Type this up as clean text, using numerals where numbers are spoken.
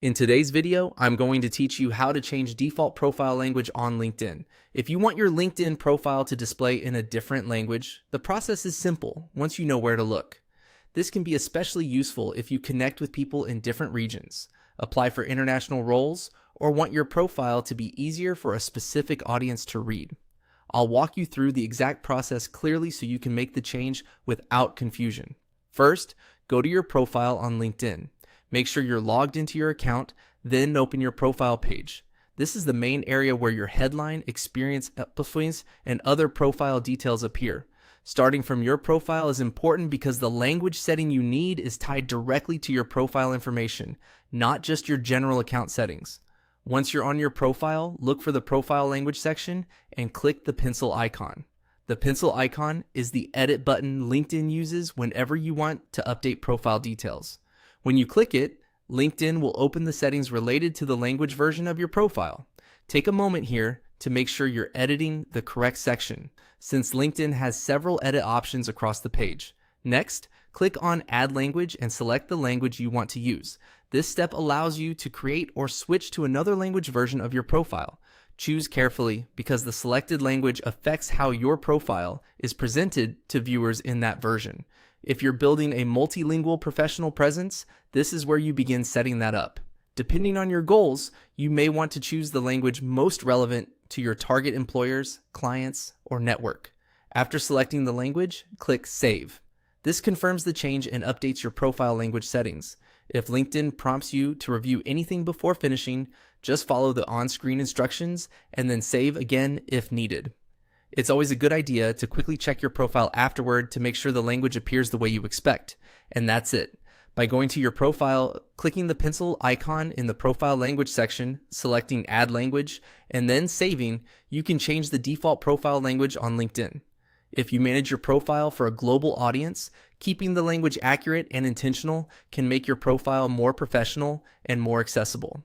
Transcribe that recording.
In today's video, I'm going to teach you how to change default profile language on LinkedIn. If you want your LinkedIn profile to display in a different language, the process is simple once you know where to look. This can be especially useful if you connect with people in different regions, apply for international roles, or want your profile to be easier for a specific audience to read. I'll walk you through the exact process clearly so you can make the change without confusion. First, go to your profile on LinkedIn. Make sure you're logged into your account, then open your profile page. This is the main area where your headline, experience, points, and other profile details appear. Starting from your profile is important because the language setting you need is tied directly to your profile information, not just your general account settings. Once you're on your profile, look for the profile language section and click the pencil icon. The pencil icon is the edit button LinkedIn uses whenever you want to update profile details. When you click it, LinkedIn will open the settings related to the language version of your profile. Take a moment here to make sure you're editing the correct section, since LinkedIn has several edit options across the page. Next, click on Add Language and select the language you want to use. This step allows you to create or switch to another language version of your profile. Choose carefully because the selected language affects how your profile is presented to viewers in that version. If you're building a multilingual professional presence, this is where you begin setting that up. Depending on your goals, you may want to choose the language most relevant to your target employers, clients, or network. After selecting the language, click Save. This confirms the change and updates your profile language settings. If LinkedIn prompts you to review anything before finishing, just follow the on-screen instructions and then save again if needed. It's always a good idea to quickly check your profile afterward to make sure the language appears the way you expect. And that's it. By going to your profile, clicking the pencil icon in the profile language section, selecting Add Language, and then saving, you can change the default profile language on LinkedIn. If you manage your profile for a global audience, keeping the language accurate and intentional can make your profile more professional and more accessible.